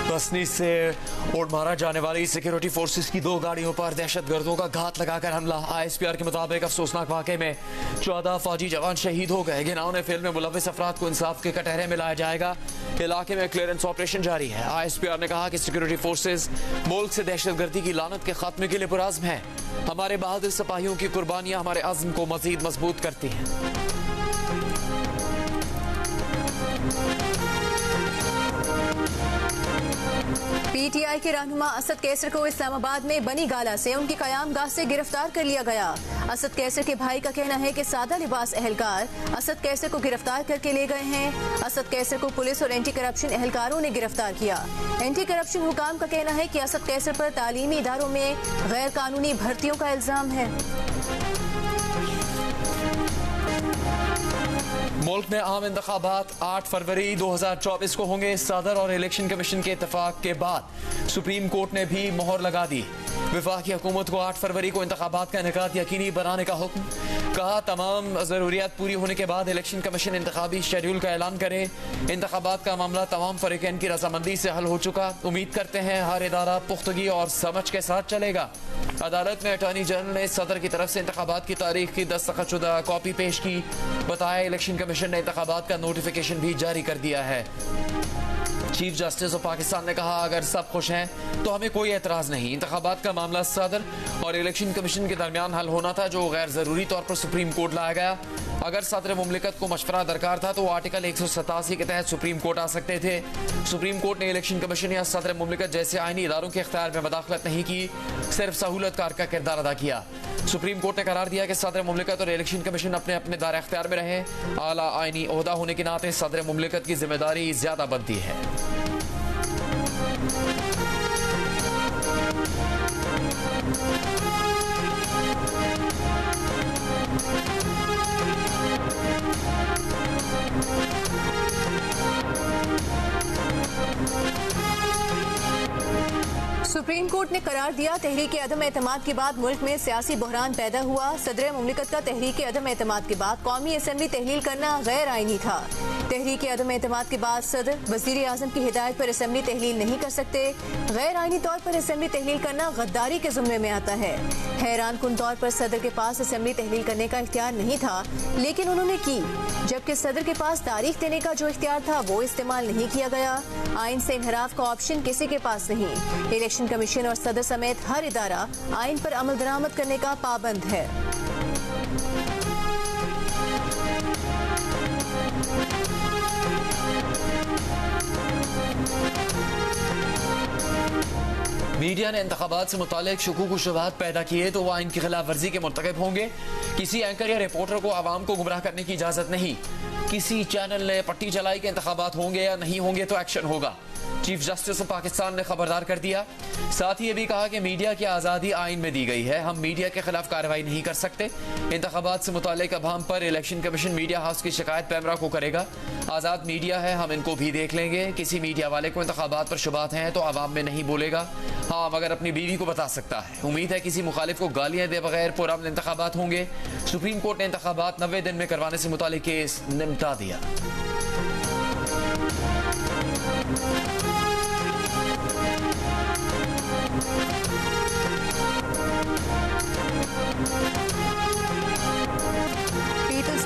बसनी से उड़ मारा जाने वाली सिक्योरिटी फोर्सेस की 2 गाड़ियों पर दहशतगर्दों का घात लगाकर हमला। ISPR के मुताबिक अफसोसनाक वाक़े में 14 फौजी जवान शहीद हो गए। घिनौने फिल्म में मुलविस अफराद को इंसाफ के कटहरे में लाया जाएगा। इलाके में क्लियरेंस ऑपरेशन जारी है। ISPR ने कहा कि सिक्योरिटी फोर्सेस मुल्क से दहशतगर्दी की लानत के खात्मे के लिए पुरअज़्म हैं। हमारे बहादुर सिपाहियों की कुर्बानियां हमारे अज़्म को मज़ीद मजबूत करती हैं। PTI के रहनुमा असद कैसर को इस्लामाबाद में बनी गाला से उनकी क़यामगाह से गिरफ्तार कर लिया गया। असद कैसर के भाई का कहना है कि सादा लिबास एहलकार असद कैसर को गिरफ्तार करके ले गए हैं। असद कैसर को पुलिस और एंटी करप्शन एहलकारों ने गिरफ्तार किया। एंटी करप्शन हुकाम का कहना है कि असद कैसर पर तालीमी इदारों में गैर कानूनी भर्तियों का इल्जाम है। मुल्क में आम इंतखाबात 8 फरवरी 2024 को होंगे। सदर और इलेक्शन कमीशन के इत्तेफाक के बाद सुप्रीम कोर्ट ने भी मोहर लगा दी। वफाकी हुकूमत को 8 फरवरी को इंतखाबात का इनेकाद यकीनी बनाने का हुक्म। कहा तमाम ज़रूरियात पूरी होने के बाद इलेक्शन कमीशन इंतखाबी शेड्यूल का ऐलान करे। इंतखाबात का मामला तमाम फरीकैन की रजामंदी से हल हो चुका। उम्मीद करते हैं हर इदारा पुख्तगी और समझ के साथ चलेगा। अदालत में अटॉर्नी जनरल ने सदर की तरफ से इंतखाबात की तारीख की दस्तखतशुदा कॉपी पेश की। बताया इलेक्शन कमीशन ने इंतखाबात का नोटिफिकेशन भी जारी कर दिया है। चीफ जस्टिस ऑफ पाकिस्तान ने कहा अगर सब खुश हैं तो हमें कोई एतराज़ नहीं। इंतखाबात का मामला सदर और इलेक्शन कमीशन के दरमियान हल होना था, जो गैर ज़रूरी तौर पर सुप्रीम कोर्ट लाया गया। अगर सदर मुमलिकत को मशवरा दरकार था तो वो आर्टिकल 187 के तहत सुप्रीम कोर्ट आ सकते थे। सुप्रीम कोर्ट ने इलेक्शन कमीशन या सदर मुमलिकत जैसे आईनी इदारों के इख्तियार में मदाखलत नहीं की, सिर्फ सहूलतकार का किरदार अदा किया। सुप्रीम कोर्ट ने करार दिया कि सदर मुमलिकत और इलेक्शन कमीशन अपने अपने दायरे इख्तियार में रहे। आला आईनी ओहदा होने के नाते सदर मुमलिकत की जिम्मेदारी ज्यादा बनती है। सुप्रीम कोर्ट ने करार दिया तहरीक अदम एतमाद के बाद मुल्क में सियासी बहरान पैदा हुआ। सदर मुमलिकत का तहरीक अदम एतमाद के बाद कौमी असम्बली तहलील करना गैर आईनी था। तहरीक अदम एतमाद के बाद सदर वज़ीर आज़म की हिदायत पर असम्बली तहलील नहीं कर सकते। गैर आईनी तौर पर असम्बली तहलील करना गद्दारी के ज़ुम्मे में आता है। हैरान कुन तौर पर सदर के पास असम्बली तहलील करने का इख्तियार नहीं था, लेकिन उन्होंने की, जबकि सदर के पास तारीख देने का जो इख्तियार था वो इस्तेमाल नहीं किया गया। आइन से इनहराफ का ऑप्शन किसी के पास नहीं। इलेक्शन कमीशन और सदर समेत हर इदारा आइन पर अमल दरामद करने का पाबंद है। मीडिया ने इंतखाबात से मुतालिक शुकूक व शुबहात पैदा किए तो वह इनकी खिलाफ वर्जी के मुर्तकिब होंगे। किसी एंकर या रिपोर्टर को आवाम को गुमराह करने की इजाज़त नहीं। किसी चैनल ने पट्टी चलाई कि इंतखाबात होंगे या नहीं होंगे तो एक्शन होगा। चीफ जस्टिस ऑफ पाकिस्तान ने खबरदार कर दिया। साथ ही ये भी कहा कि मीडिया की आज़ादी आइन में दी गई है, हम मीडिया के खिलाफ कार्रवाई नहीं कर सकते। इंतखाबात से मुतालिक अभाम पर इलेक्शन कमीशन मीडिया हाउस की शिकायत पैमरा को करेगा। आज़ाद मीडिया है, हम इनको भी देख लेंगे। किसी मीडिया वाले को इंतखाबात पर शुबात हैं तो आवाम में नहीं बोलेगा, हाँ मगर अपनी बीवी को बता सकता है। उम्मीद है किसी मुखालिफ को गालियां दे बगैर पुरअमन इंतखाबात होंगे। सुप्रीम कोर्ट ने इंतखाबात 90 दिन में करवाने से मुतालिक केस निपटा दिया।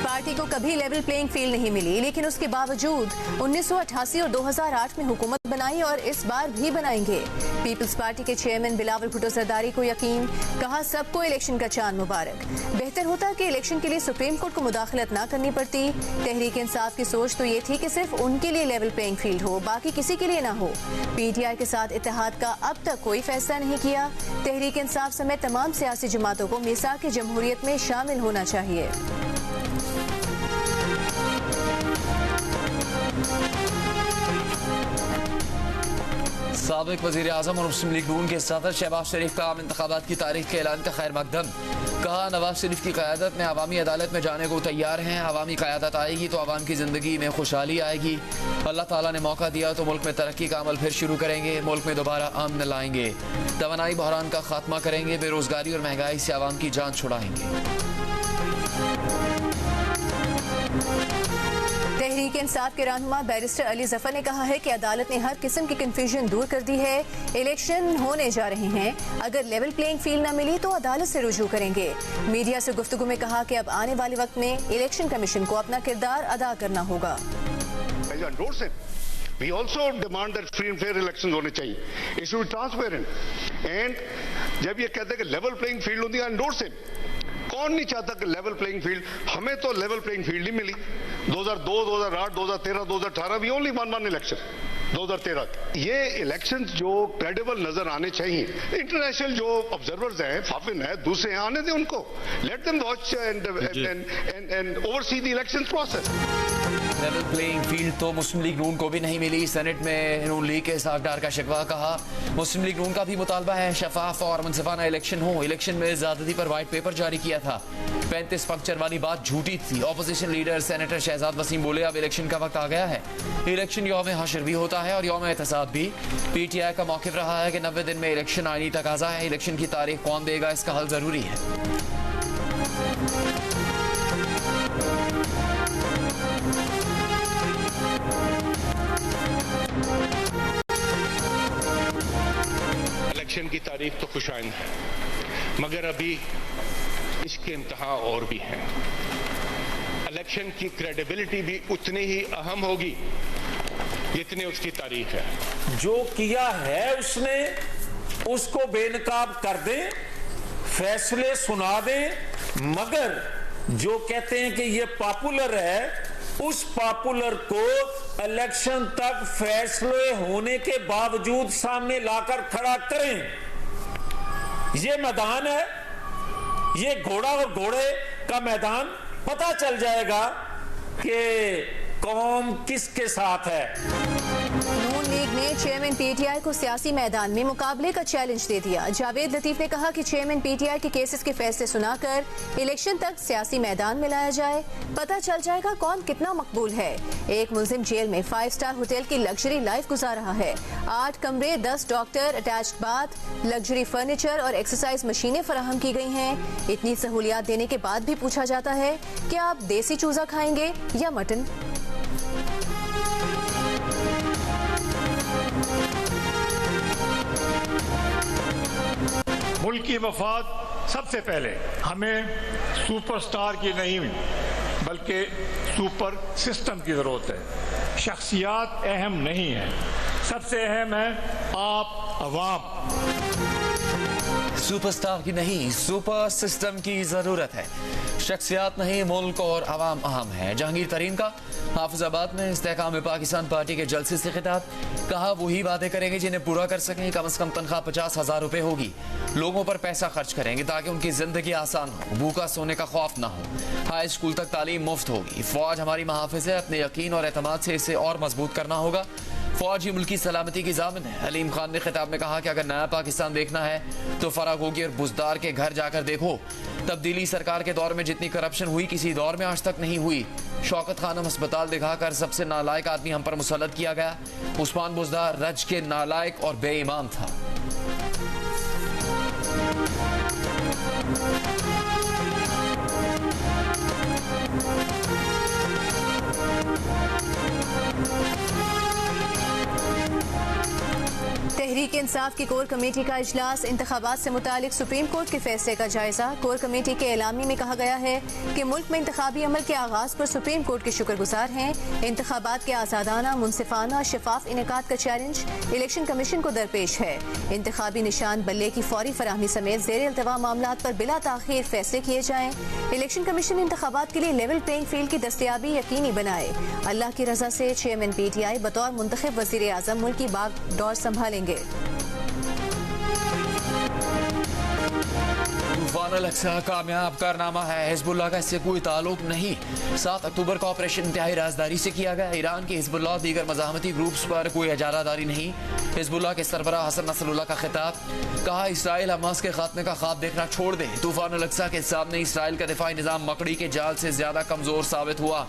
पार्टी को कभी लेवल प्लेइंग फील्ड नहीं मिली, लेकिन उसके बावजूद 1988 और 2008 में हुकूमत बनाई और इस बार भी बनाएंगे। पीपल्स पार्टी के चेयरमैन बिलावल भुट्टो जरदारी को यकीन, कहा सबको इलेक्शन का चांद मुबारक। बेहतर होता कि इलेक्शन के लिए सुप्रीम कोर्ट को मुदाखलत ना करनी पड़ती। तहरीक इंसाफ की सोच तो ये थी कि सिर्फ उनके लिए लेवल प्लेइंग फील्ड हो, बाकी किसी के लिए ना हो। PTI के साथ इत्तेहाद का अब तक कोई फैसला नहीं किया। तहरीक इंसाफ समेत तमाम सियासी जमातों को मीसाक जमहूरियत में शामिल होना चाहिए। साबिक वज़ीर आज़म और मुस्लिम लीग नून के सदर शहबाज शरीफ का आम इंतखाबात की तारीख के ऐलान का खैर मकदम। कहा नवाज शरीफ की क़यादत में अवामी अदालत में जाने को तैयार हैं। अवामी क़यादत आएगी तो अवाम की ज़िंदगी में खुशहाली आएगी। अल्लाह ताला ने मौका दिया तो मुल्क में तरक्की का अमल फिर शुरू करेंगे। मुल्क में दोबारा अमन लाएंगे। तवानाई बहरान का खात्मा करेंगे। बेरोज़गारी और महंगाई से अवाम की जान छुड़ाएंगे। तहरीक इंसाफ के रहनुमा बैरिस्टर अली जफर ने कहा है कि अदालत ने हर किस्म की कंफ्यूजन दूर कर दी है। इलेक्शन होने जा रहे हैं, अगर लेवल प्लेइंग फील्ड न मिली तो अदालत से रुजू करेंगे। मीडिया से गुफ्तगू में कहा कि अब आने वाले वक्त में इलेक्शन कमीशन को अपना किरदार अदा करना होगा। We also demand that free and fair elections होने चाहिए. It should be transparent. And जब ये कहते हैं कि level playing field होती है, endorse it. कौन नहीं चाहता कि लेवल प्लेइंग फील्ड? हमें तो लेवल प्लेइंग फील्ड ही मिली 2002, 2008, 2013, 2018 वी ओनली वन इलेक्शन 2013। ये इलेक्शंस जो क्रेडिबल नजर आने चाहिए, इंटरनेशनल जो ऑब्जर्वर्स हैं, फाफिन है, दूसरे हैं, आने दें उनको, let them watch and oversee the election process. Level playing field तो मुस्लिम लीग नून को भी नहीं मिली। सेनेट में नून लीग के सागदार का शिकवा। कहा मुस्लिम लीग नून का भी मुतालबा है शफाफ और मुनसिफाना इलेक्शन हो। इलेक्शन में ज्यादती पर व्हाइट पेपर जारी किया था। 35 पंक्चर वाली बात झूठी थी। Opposition leader senator Shahzad Waseem बोले अब इलेक्शन का वक्त आ गया है। इलेक्शन यौम हशर भी होता है और यौम एहतसाब भी। PTI का मौक़िफ़ रहा है कि 90 दिन में इलेक्शन आईनी तकाजा है। इलेक्शन की तारीख कौन देगा, इसका हल जरूरी है। इलेक्शन की तारीख तो खुशाइंद है, मगर अभी इसके इम्तहान और भी हैं। इलेक्शन की क्रेडिबिलिटी भी उतनी ही अहम होगी जितनी उसकी तारीख है। जो किया है उसने, उसको बेनकाब कर दें, फैसले सुना दें, मगर जो कहते हैं कि ये पॉपुलर है, उस पॉपुलर को इलेक्शन तक फैसले होने के बावजूद सामने लाकर खड़ा करें। ये मैदान है, ये घोड़ा और घोड़े का मैदान। पता चल जाएगा कि कौन किसके साथ है। नून लीग ने चेयरमैन PTI को सियासी मैदान में मुकाबले का चैलेंज दे दिया। जावेद लतीफ ने कहा कि चेयरमैन PTI के केसेस के फैसले सुनाकर इलेक्शन तक सियासी मैदान में लाया जाए, पता चल जाएगा कौन कितना मकबूल है। एक मुलजिम जेल में 5 स्टार होटल की लग्जरी लाइफ गुजार रहा है। 8 कमरे, 10 doctor, attached bath, luxury furniture और एक्सरसाइज मशीनें फराहम की गई हैं। इतनी सहूलियात देने के बाद भी पूछा जाता है कि आप देसी चूजा खाएंगे या मटन। मुल्क की मफाद सबसे पहले। हमें सुपरस्टार की नहीं बल्कि सुपर सिस्टम की जरूरत है। शख्सियात अहम नहीं है, सबसे अहम है आप अवाम। सुपरस्टार की नहीं, सुपर सिस्टम की जरूरत है। शख्सियात नहीं, मुल्क और अवाम अहम है। जहांगीर तरीन का हाफिजाबाद में इस्तेहकाम पाकिस्तान पार्टी के जलसे से खिताब। कहा वही वादे करेंगे जिन्हें पूरा कर सकें। कम से कम तनख्वाह 50,000 रुपए होगी। लोगों पर पैसा खर्च करेंगे ताकि उनकी जिंदगी आसान हो, भूखा सोने का खौफ ना हो। हाई स्कूल तक तालीम मुफ्त होगी। फौज हमारी मुहाफिज है, अपने यकीन और एतमाद से इसे और मजबूत करना होगा। फौज ही मुल्की सलामती की जामिन है। अलीम खान ने खिताब में कहा कि अगर नया पाकिस्तान देखना है तो फरागोगी और बुजदार के घर जाकर देखो। तब्दीली सरकार के दौर में जितनी करप्शन हुई किसी दौर में आज तक नहीं हुई। शौकत खानम अस्पताल दिखाकर सबसे नालायक आदमी हम पर मुसल्लत किया गया। उस्मान बुजदार रज के नालायक और बेईमान था। तहरीक इंसाफ की कोर कमेटी का इजलास। इंतखाबात से मुतालिक सुप्रीम कोर्ट के फैसले का जायजा। कोर कमेटी के एलामी में कहा गया है कि मुल्क में इंतखाबी अमल के आगाज पर सुप्रीम कोर्ट के शुक्रगुजार हैं। इंतखाबात के आज़ादाना, मुनसिफाना, शफाफ इनेकाद का चैलेंज इलेक्शन कमीशन को दरपेश है। इंतखाबी निशान बल्ले की फौरी फराहमी समेत ज़ेर अल्तवा मामलात पर बिला ताखीर फैसले किए जाएं। इलेक्शन कमीशन इंतखाबात के लिए लेवल प्लेइंग फील्ड की दस्तयाबी यकीनी बनाए। अल्लाह की रजा से चेयरमैन PTI बतौर मुंतखब वज़ीर आज़म मुल्क की बागडोर संभालेंगे। तूफान अल-अक्सा कामयाब कारनामा है। हिजबुल्लाह का इससे कोई ताल्लुक नहीं। 7 अक्टूबर का ऑपरेशन इंतहाई राजदारी से किया गया। ईरान के हिजबुल्लाह दीगर मज़ाहमती ग्रुप्स पर कोई इजारादारी नहीं। हिजबुल्लाह के सरबराह हसन नसरुल्लाह का खिताब। कहा इसराइल हमास के खात्मे का ख्वाब देखना छोड़ दे। तूफान अल-अक्सा के सामने इसराइल का दिफाई निज़ाम मकड़ी के जाल से ज्यादा कमजोर साबित हुआ।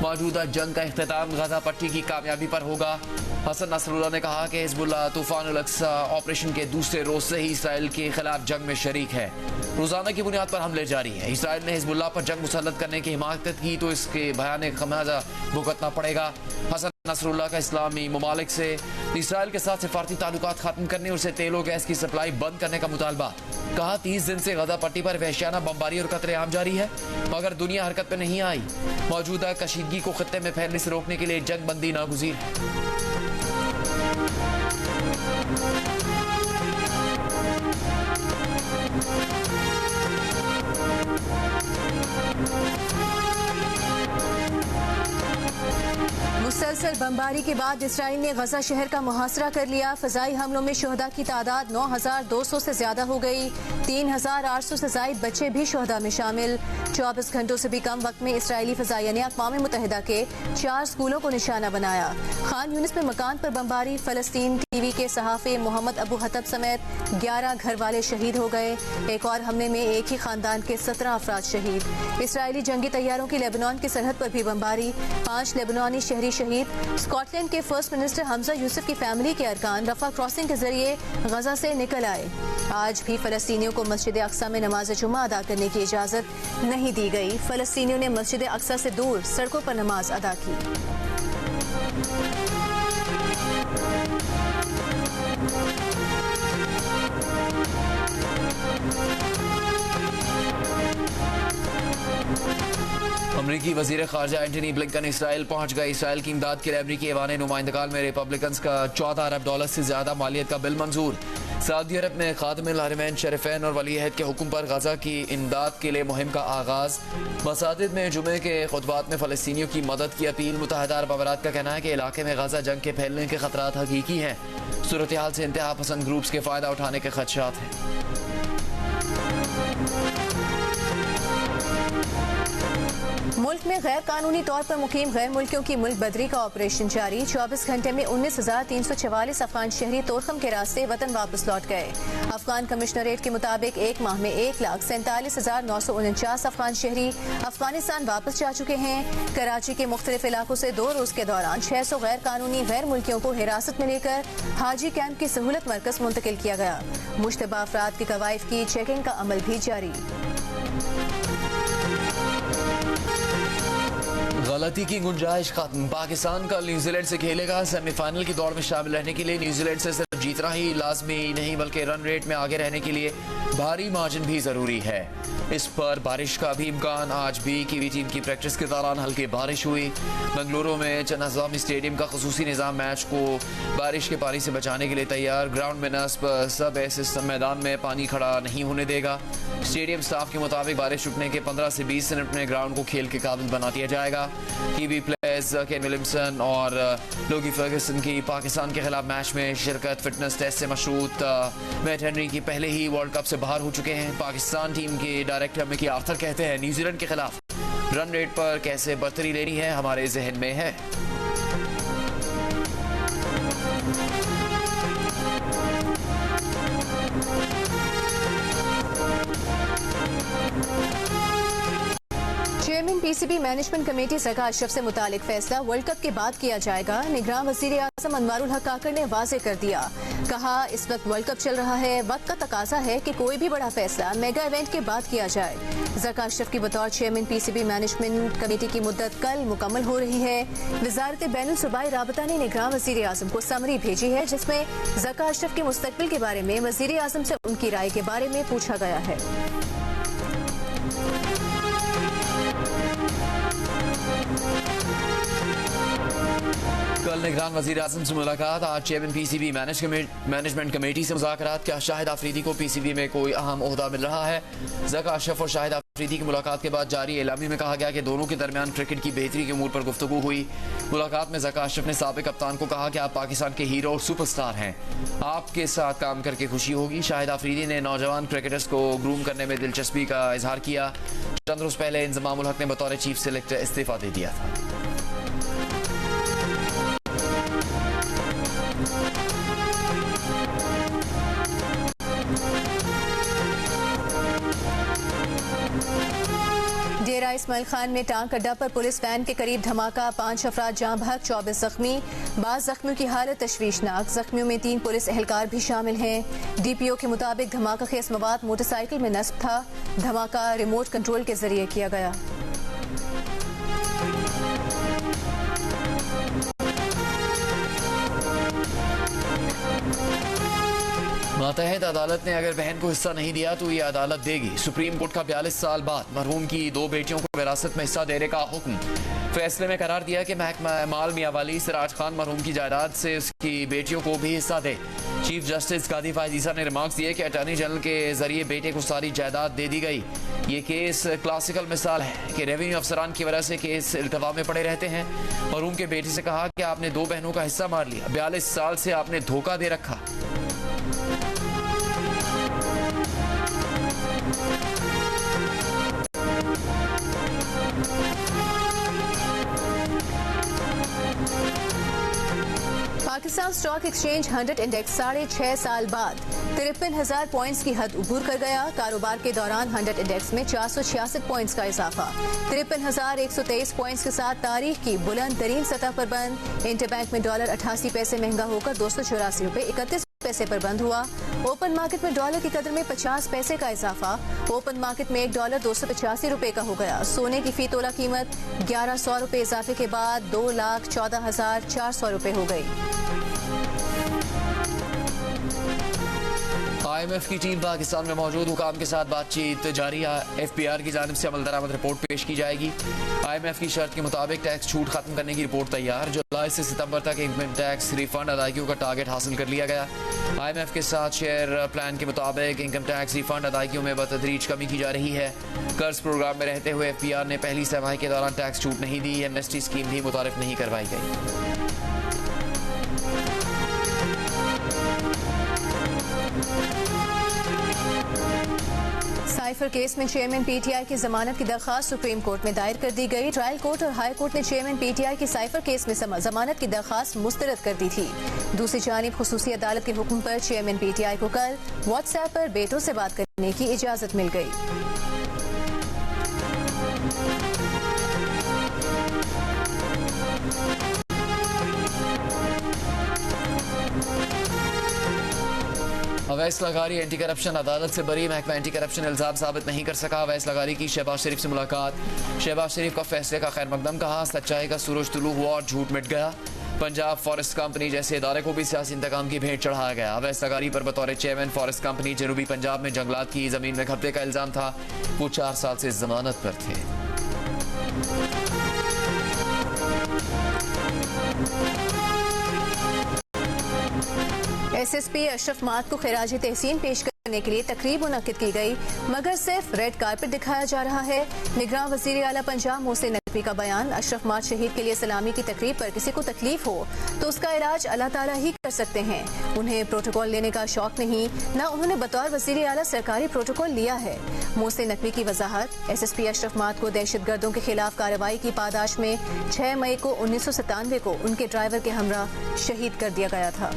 मौजूदा जंग का इख्तिताम गजा पट्टी की कामयाबी पर होगा। हसन नसरुल्लाह ने कहा कि हिजबुल्लाह तूफान अल-अक्सा ऑपरेशन के दूसरे रोज से ही इसराइल के खिलाफ जंग में शरीक है। रोजाना की बुनियाद पर हमले जारी है। इसराइल ने हिजबुल्लाह पर जंग मुसल्लत करने की हिमाकत की तो इसके भयानक खमियाजा भुगतना पड़ेगा। हसन नसरुल्लाह का इस्लामी ममालिक से इसराइल के साथ सिफारती ताल्लुकात खत्म करने और उसे तेल और गैस की सप्लाई बंद करने का मुतालबा। कहा 30 दिन से गजा पट्टी पर वहशियाना बमबारी और कत्ले आम जारी है मगर दुनिया हरकत में नहीं आई। मौजूदा कशीदगी को खत्ते में फैलने से रोकने के लिए जंग बंदी नागुज़ीर है। मुसलसल बमबारी के बाद इसराइल ने गजा शहर का मुहासरा कर लिया। फजाई हमलों में शोहदा की तादाद 9,200 से ज्यादा हो गई। 3,800 से जायद बच्चे भी शोहदा में शामिल। 24 घंटों से भी कम वक्त में इसराइली फजाइया ने अक़वाम मुत्तहिदा के 4 स्कूलों को निशाना बनाया। खान यूनिस में मकान पर बमबारी। फलस्तीन टीवी के सहाफ़ी मोहम्मद अबू हतब समेत 11 घर वाले शहीद हो गए। एक और हमले में एक ही खानदान के 17 अफराद शहीद। इसराइली जंगी तैयारों की लेबनान की सरहद पर भी बमबारी। 5 लेबनानी शहरी शहीद। स्कॉटलैंड के फर्स्ट मिनिस्टर हमजा यूसुफ की फैमिली के अरकान रफा क्रॉसिंग के जरिए गजा से निकल आए। आज भी फलस्तीनियों को मस्जिद अक्सा में नमाज जुमा अदा करने की इजाजत नहीं दी गई। फलस्तीनियों ने मस्जिद अक्सा से दूर सड़कों पर नमाज अदा की। अमरीकी वजीर खारजा एंटनी ब्लिंकन इसराइल पहुंच गए। इसराइल की इमदाद के लिए अमरीकी ऐवान नुमाइंदगान में रिपब्लिकन्स का $14 अरब से ज्यादा मालियत का बिल मंजूर। सऊदी अरब में खादिमुल हरमैन शरीफैन और वली अहद के हुक्म पर गजा की इमदाद के लिए मुहिम का आगाज। मसाजिद में जुमे के खुतबात में फलस्तीनियों की मदद की अपील। मुत्तहिदा अरब अमारात का कहना है कि इलाके में गजा जंग के फैलने के खतरात हकीकी हैं। सूरत हाल से इंतहा पसंद ग्रुप्स के फायदा उठाने के खदशात हैं। मुल्क में गैर कानूनी तौर पर मुकीम गैर मुल्कियों की मुल्क बदरी का ऑपरेशन जारी। 24 घंटे में 19,344 अफगान शहरी तोरखम के रास्ते वतन वापस लौट गए। अफगान कमिश्नरेट के मुताबिक एक माह में 1,47,949 अफगान शहरी अफगानिस्तान वापस जा चुके हैं। कराची के मुख्तलिफ इलाकों से 2 रोज के दौरान 600 गैर कानूनी गैर मुल्कियों को हिरासत में लेकर हाजी कैंप की सहूलत मरकज मुंतकिल किया गया। मुश्तबा अफराद की कवायद की चेकिंग का अमल भी जारी। गलती की गुंजाइश खत्म। पाकिस्तान कल न्यूजीलैंड से खेलेगा। सेमीफाइनल की दौड़ में शामिल रहने के लिए न्यूजीलैंड से सिर्फ जीतना ही लाजमी नहीं बल्कि रन रेट में आगे रहने के लिए भारी मार्जिन भी जरूरी है। इस पर बारिश का भी इम्कान। आज भी कीवी टीम की प्रैक्टिस के दौरान हल्की बारिश हुई। बेंगलुरु में चन्नास्वामी स्टेडियम का खसूसी निज़ाम मैच को बारिश के पानी से बचाने के लिए तैयार। ग्राउंड में नस्ब सब सिस्टम मैदान में पानी खड़ा नहीं होने देगा। स्टेडियम स्टाफ के मुताबिक बारिश रुकने के 15 से 20 मिनट में ग्राउंड को खेल के काबिल बना दिया जाएगा। कीवी प्लेयर्स केन विलियमसन और लोगी फर्गसन की पाकिस्तान के खिलाफ मैच में शिरकत फिटनेस टेस्ट से मशरूत मैट हेनरी की पहले ही वर्ल्ड कप से बाहर हो चुके हैं। पाकिस्तान टीम के डायरेक्टर मिकी आर्थर कहते हैं न्यूजीलैंड के खिलाफ रन रेट पर कैसे बढ़तरी लेनी है हमारे जहन में है। Chairman PCB management committee Zaka Ashraf से मुतालिक फैसला वर्ल्ड कप के बाद किया जाएगा। निगरान वज़ीर आज़म अनवारुल हक काकर ने वाज़े कर दिया। कहा इस वक्त वर्ल्ड कप चल रहा है, वक्त का तकाजा है कि कोई भी बड़ा फैसला मेगा इवेंट के बाद किया जाए। ज़का अशरफ की बतौर चेयरमैन पीसीबी मैनेजमेंट कमेटी की मुद्दत कल मुकम्मल हो रही है। वज़ारत बैनुल सूबाई राबता ने निगरान वज़ीर आज़म को समरी भेजी है जिसमें ज़का अशरफ के मुस्तकबिल के बारे में वज़ीर आज़म से उनकी राय के बारे में पूछा गया है। कल निगरान वज़ीर आज़म से मुलाकात। आज चेयरमैन पीसीबी मैनेजमेंट कमेटी से मुज़ाकरात। क्या शाहिद आफरीदी को पीसीबी में कोई अहम ओहदा मिल रहा है? ज़का अशरफ और शाहिद आफरीदी की मुलाकात के बाद जारी एलामी में कहा गया कि दोनों के दरमियान क्रिकेट की बेहतरी के अमूर पर गुफ्तगू हुई। मुलाकात में ज़का अशरफ ने साबिक कप्तान को कहा कि आप पाकिस्तान के हीरो और सुपरस्टार हैं, आपके साथ काम करके खुशी होगी। शाहिद आफरीदी ने नौजवान क्रिकेटर्स को ग्रूम करने में दिलचस्पी का इजहार किया। चंद रोज पहले इंजमाम उल हक ने बतौर चीफ सेलेक्टर इस्तीफा दे दिया था। डेरा इस्माइल खान में टांग अड्डा पर पुलिस वैन के करीब धमाका, 5 अफराद जाँ बहक, 24 जख्मी। बाज़ जख्मियों की हालत तशवीशनाक। जख्मियों में 3 पुलिस एहलकार भी शामिल हैं। DPO के मुताबिक धमाका खेस मवाद मोटरसाइकिल में नस्ब था। धमाका रिमोट कंट्रोल के जरिए किया गया। मातहत अदालत ने अगर बहन को हिस्सा नहीं दिया तो ये अदालत देगी। सुप्रीम कोर्ट का 42 साल बाद मरहूम की 2 बेटियों को विरासत में हिस्सा देने का हुक्म। फैसले में करार दिया कि महकमा माल मियांवाली सिराज खान मरहूम की जायदाद से उसकी बेटियों को भी हिस्सा दे। चीफ जस्टिस कादी फायजीसा ने रिमार्क्स दिए कि अटॉर्नी जनरल के जरिए बेटे को सारी जायदाद दे दी गई। ये केस क्लासिकल मिसाल है कि रेवेन्यू अफसरान की वजह से केस इल्तवा में पड़े रहते हैं। मरहूम के बेटे से कहा कि आपने 2 बहनों का हिस्सा मार लिया, 42 साल से आपने धोखा दे रखा। पाकिस्तान स्टॉक एक्सचेंज 100 इंडेक्स 6.5 साल बाद 53,000 पॉइंट्स की हद उबूर कर गया। कारोबार के दौरान 100 इंडेक्स में 466 पॉइंट्स का इजाफा, 53,123 पॉइंट्स के साथ तारीख की बुलंद तरीन सतह पर बंद। इंटरबैंक में डॉलर 88 पैसे महंगा होकर 284 रुपए 31 पैसे पर बंद हुआ। ओपन मार्केट में डॉलर की कदर में 50 पैसे का इजाफा, ओपन मार्केट में $1 285 रुपए का हो गया। सोने की फी तोला कीमत 1100 रुपए इजाफे के बाद 2,14,400 रुपए हो गई। IMF की टीम पाकिस्तान में मौजूद हुकाम के साथ बातचीत जारी है। FBR की जानिब से अमल दरामद रिपोर्ट पेश की जाएगी। IMF की शर्त के मुताबिक टैक्स छूट खत्म करने की रिपोर्ट तैयार। जुलाई से सितंबर तक इनकम टैक्स रिफंड अदायगियों का टारगेट हासिल कर लिया गया। IMF के साथ शेयर प्लान के मुताबिक इनकम टैक्स रिफंड अदायगियों में बतदरीज कमी की जा रही है। कर्ज प्रोग्राम में रहते हुए FBR ने पहली छमाही के दौरान टैक्स छूट नहीं दी। एमनेस्टी स्कीम भी मुतारिफ नहीं करवाई गई। साइफर केस में चेयरमैन PTI की जमानत की दरखास्त सुप्रीम कोर्ट में दायर कर दी गई। ट्रायल कोर्ट और हाई कोर्ट ने चेयरमैन PTI की साइफर केस में जमानत की दरखास्त मुस्तरद कर दी थी। दूसरी जानिब खुसूसी अदालत के हुक्म पर चेयरमैन PTI को कल व्हाट्सएप पर बेटों से बात करने की इजाजत मिल गई। अवैस लगारी एंटी करप्शन अदालत से बरी। महकमा एंटी करप्शन इल्जाम साबित नहीं कर सका। अवैस लगारी की शहबाज शरीफ से मुलाकात। शहबाज शरीफ का फैसले का खैर मकदम कहा। सच्चाई का सूरज तुलू हुआ और झूठ मिट गया। पंजाब फॉरेस्ट कंपनी जैसे इदारे को भी सियासी इंतकाम की भेंट चढ़ाया गया। अवैस लगारी पर बतौर चेयरमैन फॉरेस्ट कंपनी जनूबी पंजाब में जंगलात की जमीन में घपले का इल्जाम था। वो 4 साल से जमानत पर थे। SSP अशरफ मात को खिराजी तहसीन पेश करने के लिए तकरीब मुनक्किद की गई, मगर सिर्फ रेड कारपेट दिखाया जा रहा है। निगरान वज़ीर आला पंजाब मोहसिन नकवी का बयान। अशरफ मात शहीद के लिए सलामी की तकरीब पर किसी को तकलीफ हो तो उसका इलाज अल्लाह ताला ही कर सकते हैं। उन्हें प्रोटोकॉल लेने का शौक नहीं, न उन्होंने बतौर वज़ीर आला सरकारी प्रोटोकॉल लिया है। मोहसिन नकवी की वजाहत। SSP अशरफ मात को दहशत गर्दों के खिलाफ कार्रवाई की पादाश में 6 मई को 1997 को उनके ड्राइवर के हमरा शहीद कर दिया गया था।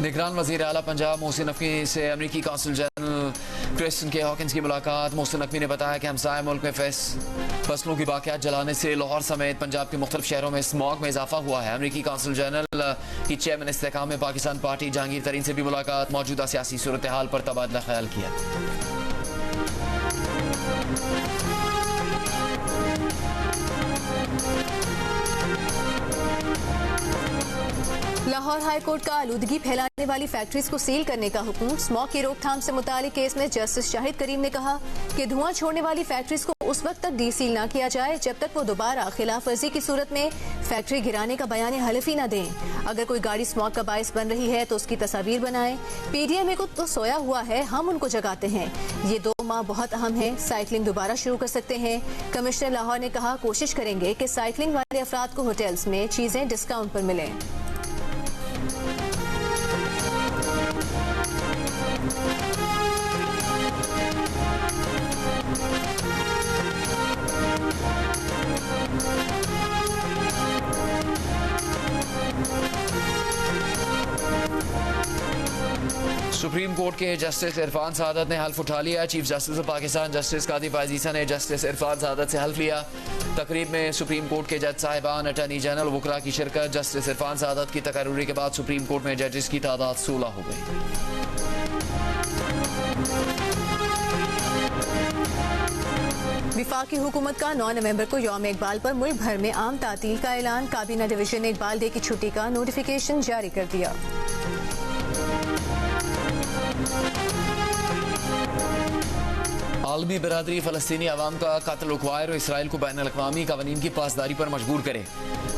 निगरान वज़ीर आला पंजाब मोहसिन नकवी से अमरीकी कौंसल जनरल क्रिस्टन के हॉकिंस की मुलाकात। मोहसिन नकवी ने बताया कि हमसाया मुल्क में फसलों की बाक़ियात जलाने से लाहौर समेत पंजाब के मुख्तलिफ शहरों में स्मॉग में इजाफा हुआ है। अमरीकी कौंसल जनरल की चेयरमैन इस्तेकाम में पाकिस्तान पार्टी जहांगीर तरीन से भी मुलाकात। मौजूदा सियासी सूरत हाल पर तबादला ख्याल किया। लाहौर हाई कोर्ट का आलूदगी फैलाने वाली फैक्ट्रीज को सील करने का हुक्म। स्मॉग की रोकथाम से मुतालिक केस में जस्टिस शाहिद करीम ने कहा कि धुआं छोड़ने वाली फैक्ट्रीज को उस वक्त तक डीसील ना किया जाए जब तक वो दोबारा खिलाफ वर्जी की सूरत में फैक्ट्री गिराने का बयान हलफी न दें। अगर कोई गाड़ी स्मॉग का बायस बन रही है तो उसकी तस्वीर बनाएं। PDMA को तो सोया हुआ है, हम उनको जगाते हैं। ये 2 माह बहुत अहम है। साइकिलिंग दोबारा शुरू कर सकते हैं। कमिश्नर लाहौर ने कहा कोशिश करेंगे कि साइकिलिंग वाले अफराद को होटल्स में चीजें डिस्काउंट पर मिलें। सुप्रीम कोर्ट के जस्टिस इरफान सादत ने हल्फ उठा लिया। Chief justice of Pakistan justice Qadir फायजीसा ने जस्टिस इरफान सादत से हल्फ लिया। तकरीब में सुप्रीम कोर्ट के जज साहिबान, अटॉर्नी जनरल, वकला की शिरकत। जस्टिस इरफान सादत की तकर्री के बाद सुप्रीम कोर्ट में जजेस की तादाद 16 हो गई। विफाकी हुकूमत का 9 नवंबर को यौम इकबाल पर मुल्क भर में आम तातील का ऐलान। काबीना डिवीजन ने इकबाल डे की छुट्टी का नोटिफिकेशन जारी कर दिया। आलमी बिरादरी फ़लस्तीनी अवाम का कत्ल रुकवाए और इसराइल को बैन अल-अक़वामी क़वानीन की पासदारी पर मजबूर करे।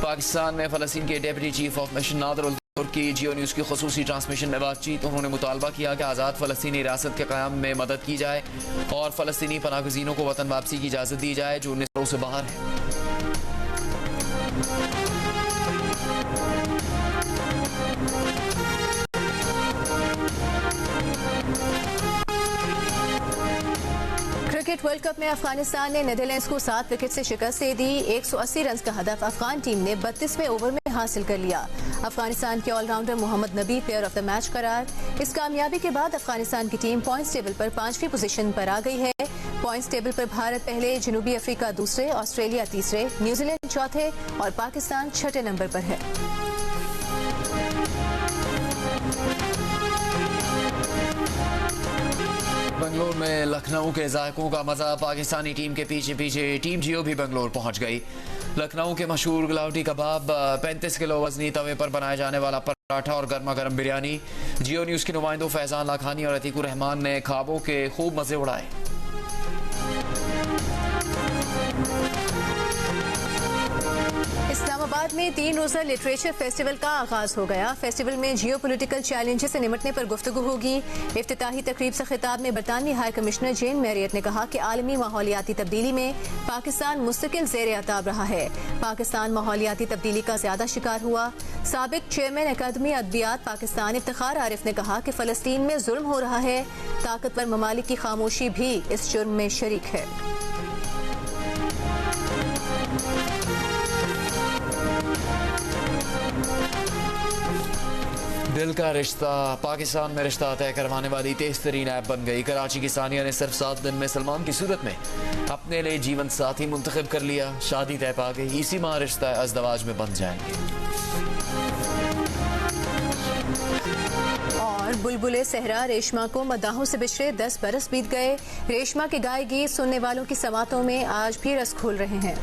पाकिस्तान में फ़लस्तीन के deputy chief of mission Nader उल तुर्की जियो न्यूज़ की ख़ुसूसी ट्रांसमिशन में बातचीत। उन्होंने मुतालबा किया कि आज़ाद फ़लस्तीनी रियासत के क़याम में मदद की जाए और फ़लस्तीनी पनाहगज़ीनों को वतन वापसी की इजाज़त दी जाए जो 19 से बाहर है। क्रिकेट वर्ल्ड कप में अफगानिस्तान ने नीदरलैंड्स को 7 विकेट से शिकस्त दे दी। 180 रन का हदफ अफगान टीम ने 32वें ओवर में हासिल कर लिया। अफगानिस्तान के allrounder Mohammad Nabi player of the match करार। इस कामयाबी के बाद अफगानिस्तान की टीम पॉइंट्स टेबल पर 5वीं पोजीशन पर आ गई है। पॉइंट्स टेबल पर भारत पहले, जनूबी अफ्रीका दूसरे, ऑस्ट्रेलिया तीसरे, न्यूजीलैंड चौथे और पाकिस्तान 6ठे नंबर पर है। बंगलोर में लखनऊ के जायकों का मजा। पाकिस्तानी टीम के पीछे पीछे टीम जियो भी बंगलोर पहुंच गई। लखनऊ के मशहूर गुलावटी कबाब, 35 किलो वजनी तवे पर बनाए जाने वाला पराठा और गर्मा गर्म बिरयानी। जियो न्यूज़ के नुमाइंदों फैजान लाखानी और अतीकुर रहमान ने ख्वाबों के खूब मजे उड़ाए। इस्लामाबाद में 3 रोज़ा लिटरेचर फेस्टिवल का आगाज हो गया। फेस्टिवल में जियो पोलिटिकल चैलेंजेस से निपटने पर गुफ्तगू होगी। इफ्तिताही तकरीब से खिताब में बरतानवी हाई कमिश्नर जेन मैरियट ने कहा कि आलमी माहौलियाती तब्दीली में पाकिस्तान मुस्तकिल ज़ेर अताब रहा है। पाकिस्तान माहौलियाती तब्दीली का ज्यादा शिकार हुआ। साबिक चेयरमैन अकादमी अदबियात पाकिस्तान इफ्तिखार आरिफ ने कहा कि फ़लस्तीन में जुल्म हो रहा है। ताकतवर ममालिक की खामोशी भी इस जुर्म में शरीक है। दिल का रिश्ता पाकिस्तान में रिश्ता तय करवाने वाली तेज तरीन ऐप बन गई। कराची की सानिया ने सिर्फ 7 दिन में सलमान की सूरत में अपने लिए जीवन साथी मुंतखब कर लिया। शादी तय पा गई। इसी माह रिश्ता अज़दवाज में बन जाएंगे। और बुलबुले सहरा रेशमा को मदाहों से बिछड़े 10 बरस बीत गए। रेशमा के गाए गीत सुनने वालों की समातों में आज भी रस खोल रहे हैं।